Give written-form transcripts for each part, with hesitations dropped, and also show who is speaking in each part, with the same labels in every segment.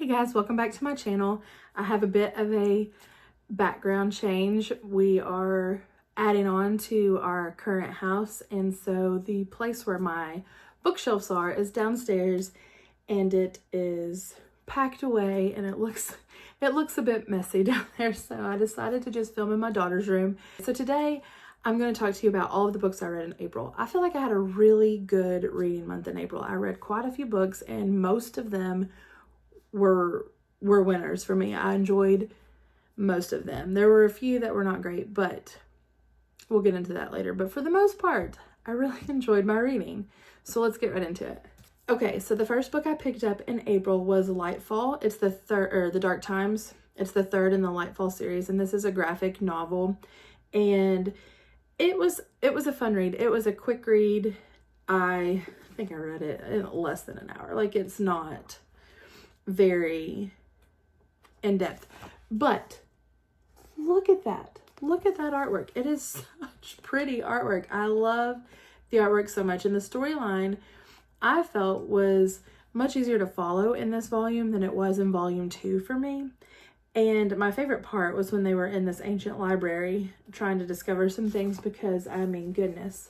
Speaker 1: Hey guys, welcome back to my channel. I have a bit of a background change. We are adding on to our current house, and so the place where my bookshelves are is downstairs, and it is packed away and it looks a bit messy down there. So I decided to just film in my daughter's room. So today I'm going to talk to you about all of the books I read in April. I feel like I had a really good reading month in April. I read quite a few books and most of them were winners for me. I enjoyed most of them. There were a few that were not great, but we'll get into that later. But for the most part, I really enjoyed my reading. So let's get right into it. Okay, so the first book I picked up in April was Lightfall. It's the The Dark Times. It's the third in the Lightfall series, and this is a graphic novel. And it was a fun read. It was a quick read. I think I read it in less than an hour. Like, it's not very in-depth, but look at that artwork. It is such pretty artwork. I love the artwork so much, and the storyline I felt was much easier to follow in this volume than it was in volume 2 for me. And my favorite part was when they were in this ancient library trying to discover some things, because I mean, goodness,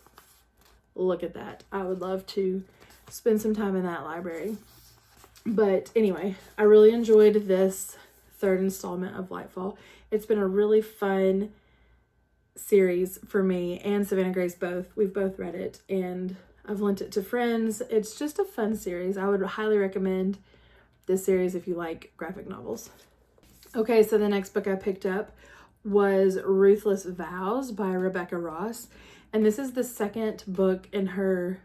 Speaker 1: look at that. I would love to spend some time in that library. But anyway, I really enjoyed this third installment of Lightfall. It's been a really fun series for me and Savannah Grace both. We've both read it and I've lent it to friends. It's just a fun series. I would highly recommend this series if you like graphic novels. Okay, so the next book I picked up was Ruthless Vows by Rebecca Ross. And this is the second book in her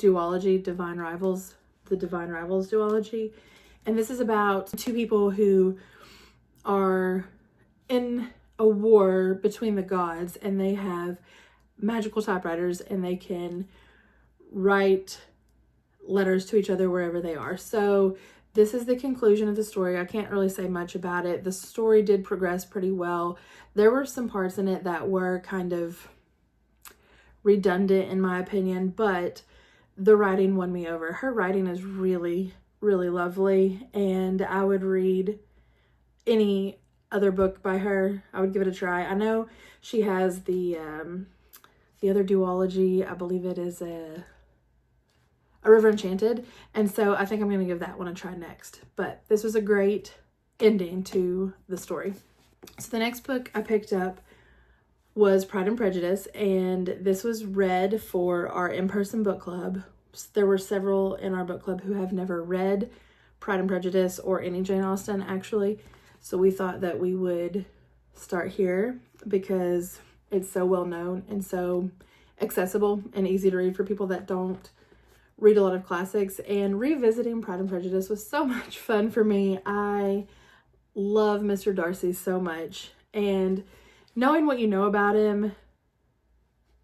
Speaker 1: duology, the Divine Rivals duology. And this is about two people who are in a war between the gods, and they have magical typewriters and they can write letters to each other wherever they are. So this is the conclusion of the story. I can't really say much about it. The story did progress pretty well. There were some parts in it that were kind of redundant in my opinion, but the writing won me over. Her writing is really, really lovely, and I would read any other book by her. I would give it a try. I know she has the other duology. I believe it is a River Enchanted, and so I think I'm going to give that one a try next. But this was a great ending to the story. So the next book I picked up was Pride and Prejudice, and this was read for our in-person book club. There were several in our book club who have never read Pride and Prejudice or any Jane Austen actually, so we thought that we would start here because it's so well known and so accessible and easy to read for people that don't read a lot of classics. And revisiting Pride and Prejudice was so much fun for me. I love Mr. Darcy so much, and knowing what you know about him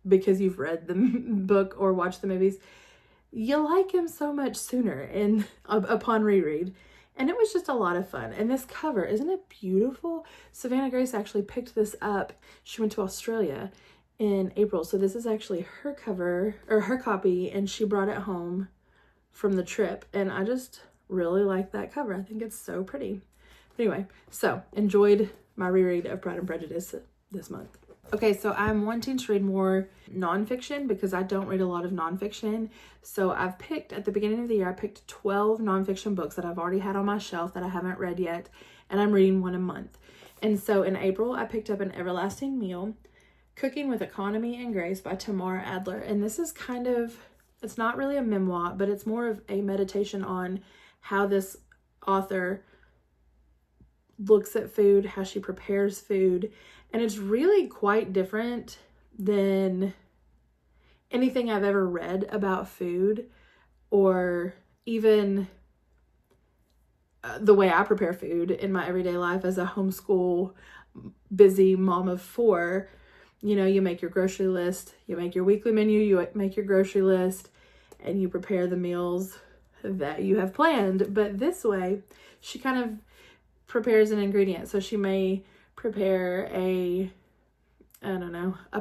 Speaker 1: because you've read the book or watched the movies, you like him so much sooner upon reread. And it was just a lot of fun. And this cover, isn't it beautiful? Savannah Grace actually picked this up. She went to Australia in April, so this is actually her cover, or her copy, and she brought it home from the trip. And I just really like that cover. I think it's so pretty. But anyway, so enjoyed my reread of Pride and Prejudice this month. Okay, so I'm wanting to read more nonfiction because I don't read a lot of nonfiction. So I've picked, at the beginning of the year, I picked 12 nonfiction books that I've already had on my shelf that I haven't read yet, and I'm reading one a month. And so in April, I picked up An Everlasting Meal, Cooking with Economy and Grace by Tamar Adler. And this is kind of, it's not really a memoir, but it's more of a meditation on how this author looks at food, how she prepares food. And it's really quite different than anything I've ever read about food, or even the way I prepare food in my everyday life as a homeschool busy mom of 4. You know, you make your grocery list, you make your weekly menu, you make your grocery list, and you prepare the meals that you have planned. But this way, she kind of prepares an ingredient. So she may prepare a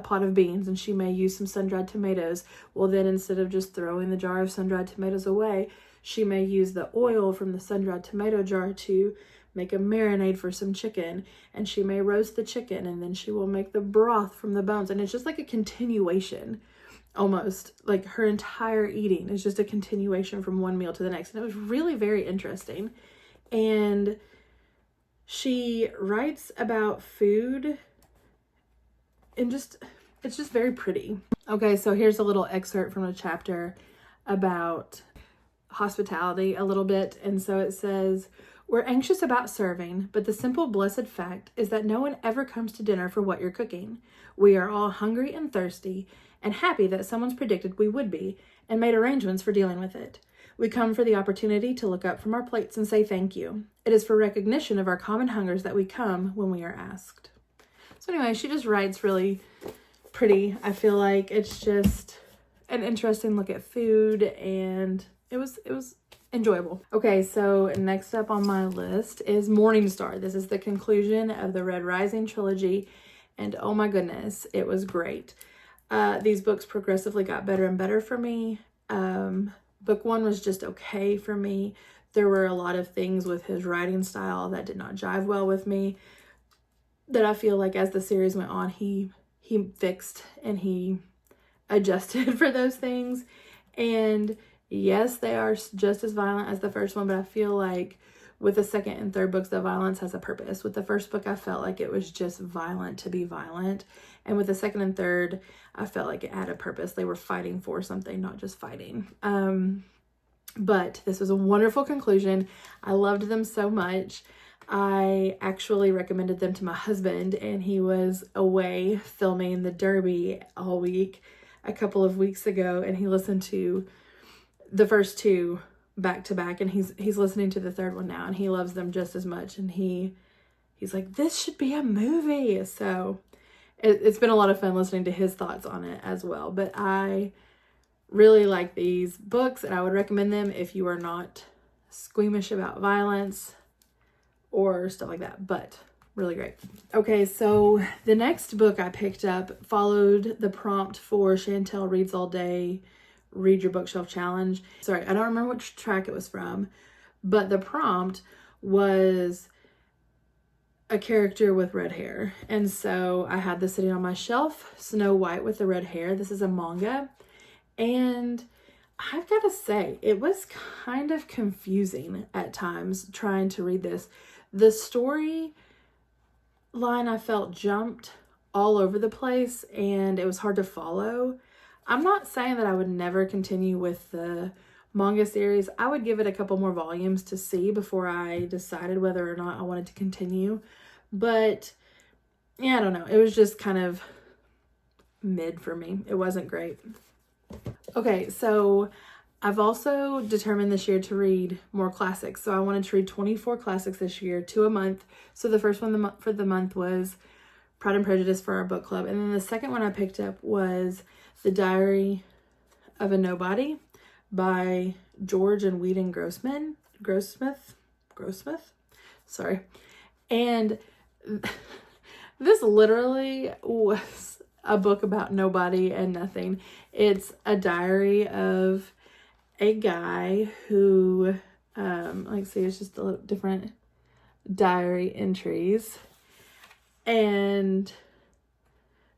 Speaker 1: pot of beans, and she may use some sun-dried tomatoes. Well, then instead of just throwing the jar of sun-dried tomatoes away, She may use the oil from the sun-dried tomato jar to make a marinade for some chicken, and she may roast the chicken, and then she will make the broth from the bones. And it's just like a continuation, almost like her entire eating is just a continuation from one meal to the next. And it was really very interesting. And she writes about food and it's just very pretty. Okay, so here's a little excerpt from a chapter about hospitality a little bit. And so it says, "We're anxious about serving, but the simple blessed fact is that no one ever comes to dinner for what you're cooking. We are all hungry and thirsty and happy that someone's predicted we would be and made arrangements for dealing with it. We come for the opportunity to look up from our plates and say thank you. It is for recognition of our common hungers that we come when we are asked." So anyway, she just writes really pretty. I feel like it's just an interesting look at food, and it was enjoyable. Okay, so next up on my list is Morningstar. This is the conclusion of the Red Rising trilogy, and oh my goodness, it was great. These books progressively got better and better for me. Book one was just okay for me. There were a lot of things with his writing style that did not jive well with me, that I feel like as the series went on, he fixed and he adjusted for those things. And yes, they are just as violent as the first one, but I feel like with the second and third books, the violence has a purpose. With the first book, I felt like it was just violent to be violent. And with the second and third, I felt like it had a purpose. They were fighting for something, not just fighting. But this was a wonderful conclusion. I loved them so much. I actually recommended them to my husband, and he was away filming the Derby all week a couple of weeks ago, and he listened to the first two back to back, and he's listening to the third one now, and he loves them just as much, and he's like, this should be a movie. So it's been a lot of fun listening to his thoughts on it as well. But I really like these books, and I would recommend them if you are not squeamish about violence or stuff like that, but really great. Okay, so the next book I picked up followed the prompt for Chantel Reads All Day Read Your Bookshelf Challenge. Sorry, I don't remember which track it was from, but the prompt was a character with red hair. And so I had this sitting on my shelf, Snow White with the red hair. This is a manga. And I've got to say, it was kind of confusing at times trying to read this. The story line I felt jumped all over the place, and it was hard to follow. I'm not saying that I would never continue with the manga series. I would give it a couple more volumes to see before I decided whether or not I wanted to continue. But yeah, I don't know. It was just kind of mid for me. It wasn't great. Okay, so I've also determined this year to read more classics. So I wanted to read 24 classics this year, 2 a month. So the first one for the month was Pride and Prejudice for our book club. And then the second one I picked up was The Diary of a Nobody by George and Whedon Grossmith. Sorry. And this literally was a book about nobody and nothing. It's a diary of a guy who, it's just a little different diary entries, and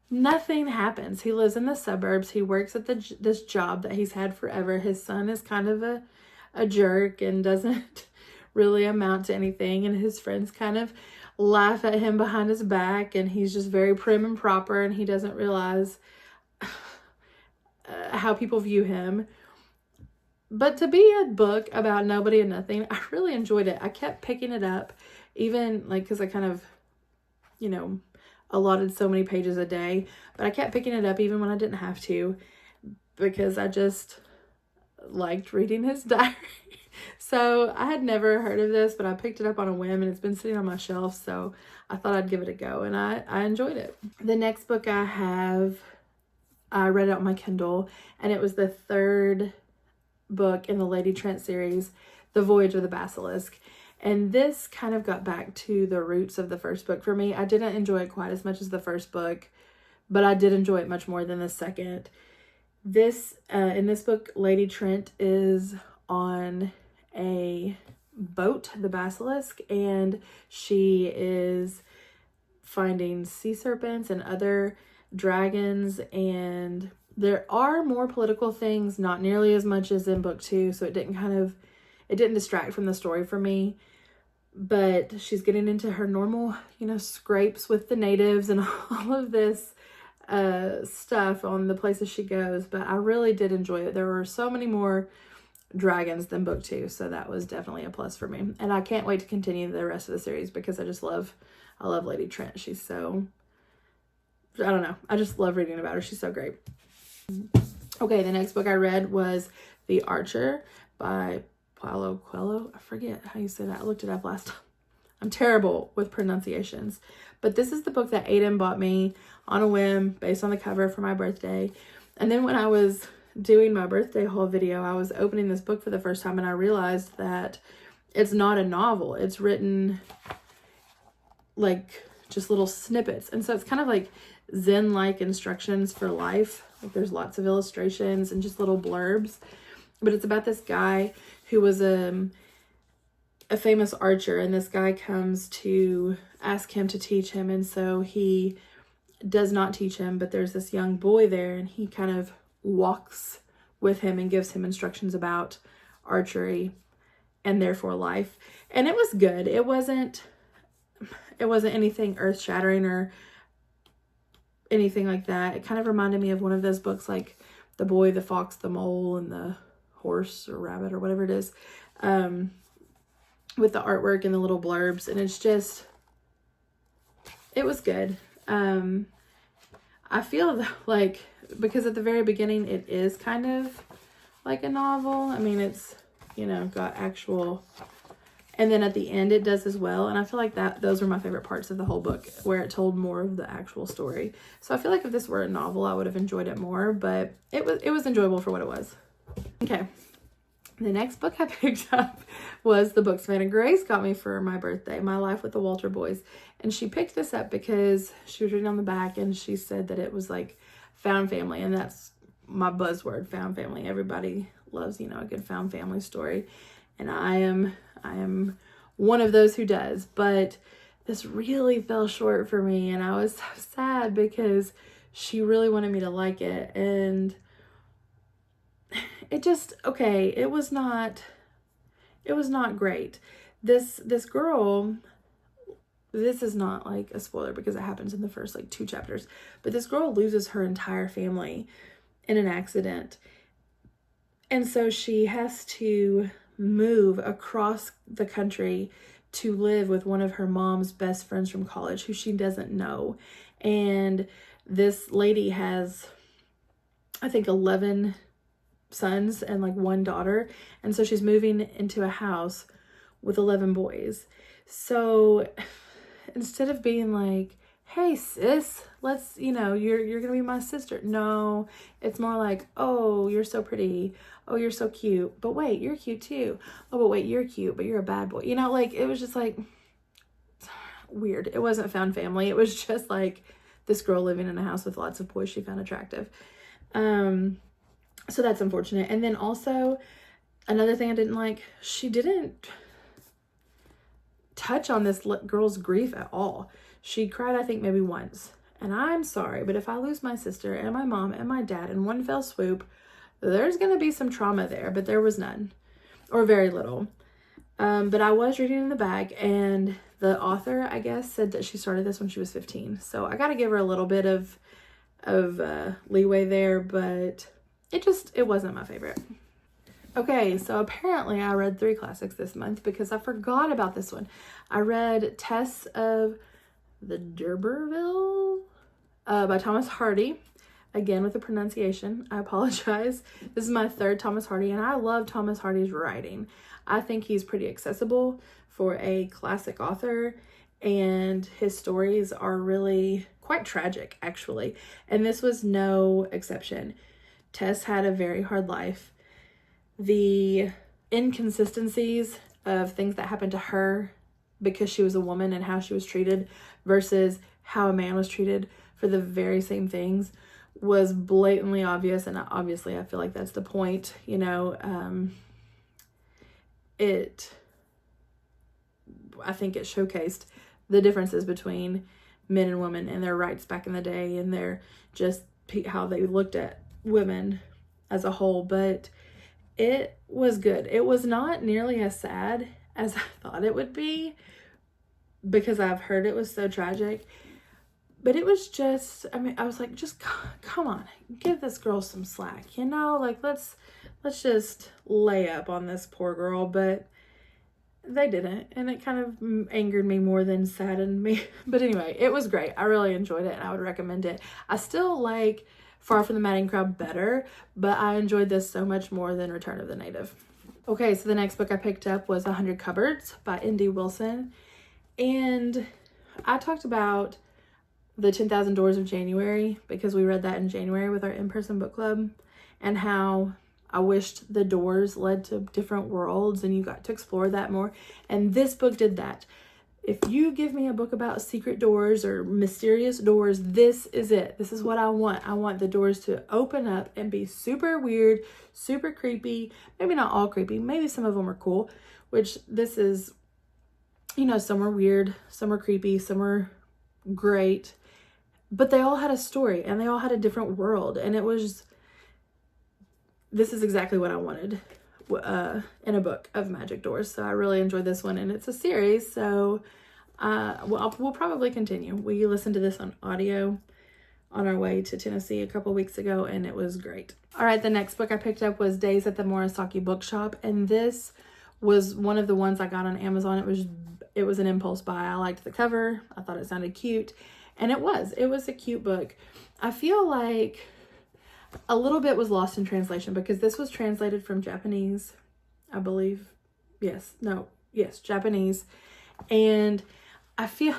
Speaker 1: nothing happens. He lives in the suburbs. He works at this job that he's had forever. His son is kind of a jerk and doesn't really amount to anything, and his friends kind of laugh at him behind his back, and he's just very prim and proper, and he doesn't realize how people view him. But to be a book about nobody and nothing, I really enjoyed it. I kept picking it up, even because I kind of, allotted so many pages a day, but I kept picking it up even when I didn't have to, because I just liked reading his diary. So I had never heard of this, but I picked it up on a whim, and it's been sitting on my shelf, so I thought I'd give it a go, and I enjoyed it. The next book I read it on my Kindle, and it was the third book in the Lady Trent series, The Voyage of the Basilisk. And this kind of got back to the roots of the first book for me. I didn't enjoy it quite as much as the first book, but I did enjoy it much more than the second. In this book, Lady Trent is on a boat, the Basilisk, and she is finding sea serpents and other dragons, and there are more political things, not nearly as much as in book 2, so it didn't distract from the story for me. But she's getting into her normal, scrapes with the natives and all of this stuff on the places she goes. But I really did enjoy it. There were so many more dragons than book 2, so that was definitely a plus for me. And I can't wait to continue the rest of the series because I love Lady Trent. She's so, I don't know, I just love reading about her. She's so great. Okay, the next book I read was The Archer by Paulo Coelho. I forget how you say that. I looked it up last time. I'm terrible with pronunciations. But this is the book that Aiden bought me on a whim based on the cover for my birthday. And then when I was doing my birthday haul video, I was opening this book for the first time and I realized that it's not a novel. It's written like just little snippets. And so it's kind of like Zen-like instructions for life. Like there's lots of illustrations and just little blurbs. But it's about this guy who was a famous archer, and this guy comes to ask him to teach him, and so he does not teach him, but there's this young boy there, and he kind of walks with him and gives him instructions about archery and therefore life. And it was good. It wasn't anything earth-shattering or anything like that. It kind of reminded me of one of those books like The Boy, the Fox, the Mole, and the Horse or Rabbit or whatever it is, with the artwork and the little blurbs. And it's just, it was good. I feel like, because at the very beginning it is kind of like a novel. I mean, it's, got actual, and then at the end it does as well. And I feel like those were my favorite parts of the whole book, where it told more of the actual story. So I feel like if this were a novel, I would have enjoyed it more, but it was enjoyable for what it was. Okay. The next book I picked up was the book Savannah Grace got me for my birthday, My Life with the Walter Boys. And she picked this up because she was reading on the back and she said that it was like found family. And that's my buzzword, found family. Everybody loves, a good found family story. And I am one of those who does. But this really fell short for me. And I was so sad because she really wanted me to like it. And it just, okay, it was not great. This girl, this is not like a spoiler because it happens in the first like 2 chapters, but this girl loses her entire family in an accident. And so she has to move across the country to live with one of her mom's best friends from college who she doesn't know. And this lady has, I think, 11 sons and like 1 daughter, and so she's moving into a house with 11 boys. So instead of being like, hey sis, let's, you're gonna be my sister, no, it's more like, oh, you're so pretty, oh, you're so cute, but wait, you're cute too, oh, but wait, you're cute, but you're a bad boy, like it was just like weird. It wasn't found family. It was just like this girl living in a house with lots of boys she found attractive. So that's unfortunate. And then also another thing I didn't like, she didn't touch on this girl's grief at all. She cried, I think, maybe once. And I'm sorry, but if I lose my sister and my mom and my dad in one fell swoop, there's going to be some trauma there, but there was none, or very little. But I was reading in the back, and the author, I guess, said that she started this when she was 15. So I got to give her a little bit of leeway there, but it wasn't my favorite. Okay, so apparently I read 3 classics this month because I forgot about this one. I read Tess of the D'Urberville by Thomas Hardy. Again, with the pronunciation, I apologize. This is my 3rd Thomas Hardy, and I love Thomas Hardy's writing. I think he's pretty accessible for a classic author, and his stories are really quite tragic, actually. And this was no exception. Tess had a very hard life. The inconsistencies of things that happened to her because she was a woman and how she was treated versus how a man was treated for the very same things was blatantly obvious. And obviously I feel like that's the point, I think it showcased the differences between men and women and their rights back in the day, and their just how they looked at women as a whole. But it was good. It was not nearly as sad as I thought it would be, because I've heard it was so tragic. But it was just, I mean, I was like, just come on, give this girl some slack, you know? Like, let's just lay up on this poor girl. But they didn't, and it kind of angered me more than saddened me. But anyway, it was great. I really enjoyed it, and I would recommend it. I still like Far from the Madding Crowd better, but I enjoyed this so much more than Return of the Native. Okay, so the next book I picked up was 100 Cupboards by N.D. Wilson. And I talked about the 10,000 Doors of January because we read that in January with our in-person book club, and how I wished the doors led to different worlds and you got to explore that more. And this book did that. If you give me a book about secret doors or mysterious doors, this is it. This is what I want. I want the doors to open up and be super weird, super creepy. Maybe not all creepy. Maybe some of them are cool, which this is, you know, some were weird, some were creepy, some were great. But they all had a story and they all had a different world. And it was, this is exactly what I wanted in a book of magic doors. So I really enjoyed this one, and it's a series. So we'll probably continue. We listened to this on audio on our way to Tennessee a couple weeks ago, and it was great. All right, the next book I picked up was Days at the Morisaki Bookshop, and this was one of the ones I got on Amazon. It was an impulse buy. I liked the cover. I thought it sounded cute, and it was a cute book. I feel like a little bit was lost in translation because this was translated from Japanese, I believe. Yes, Japanese. And I feel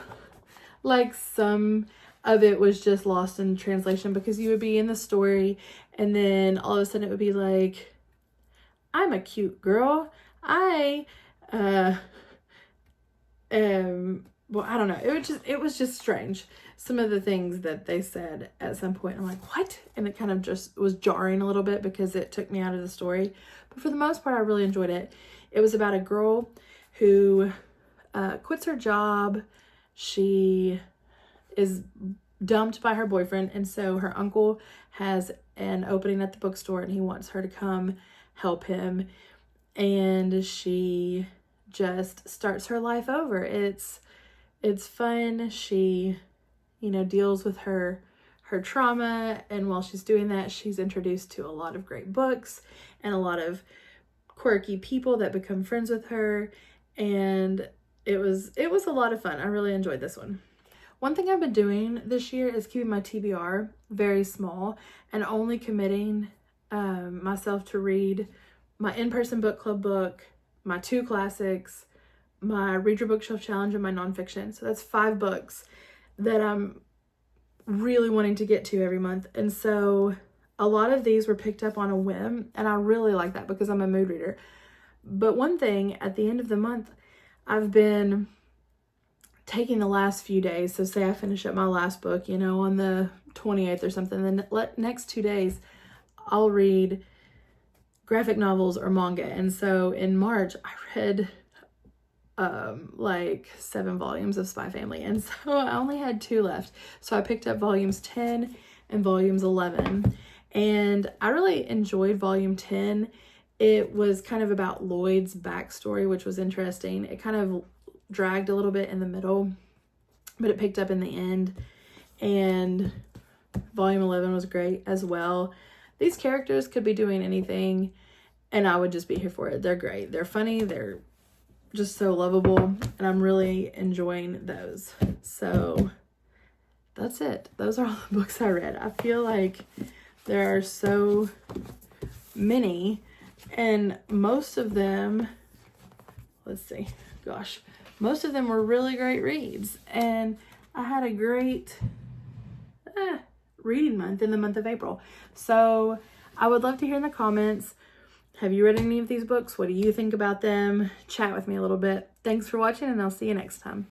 Speaker 1: like some of it was just lost in translation because you would be in the story and then all of a sudden it would be like, I'm a cute girl. Well, I don't know. It was just strange. Some of the things that they said at some point, I'm like, what? And it kind of just was jarring a little bit because it took me out of the story. But for the most part, I really enjoyed it. It was about a girl who quits her job. She is dumped by her boyfriend. And so her uncle has an opening at the bookstore and he wants her to come help him. And she just starts her life over. It's fun. She, you know, deals with her trauma, and while she's doing that, she's introduced to a lot of great books and a lot of quirky people that become friends with her, and it was a lot of fun. I really enjoyed this one. One thing I've been doing this year is keeping my TBR very small and only committing myself to read my in-person book club book, my 2 classics, my Read Your Bookshelf Challenge, and my nonfiction. So that's 5 books that I'm really wanting to get to every month. And so a lot of these were picked up on a whim, and I really like that because I'm a mood reader. But one thing, at the end of the month, I've been taking the last few days. So say I finish up my last book, you know, on the 28th or something, then the next 2 days I'll read graphic novels or manga. And so in March I read like 7 volumes of Spy Family, and so I only had 2 left. So I picked up volumes 10 and volumes 11, and I really enjoyed volume 10. It was kind of about Lloyd's backstory, which was interesting. It kind of dragged a little bit in the middle, but it picked up in the end. And volume 11 was great as well. These characters could be doing anything and I would just be here for it. They're great. They're funny. They're just so lovable, and I'm really enjoying those. So that's it. Those are all the books I read. I feel like there are so many, and most of them, most of them were really great reads, and I had a great reading month in the month of April. So I would love to hear in the comments, have you read any of these books? What do you think about them? Chat with me a little bit. Thanks for watching, and I'll see you next time.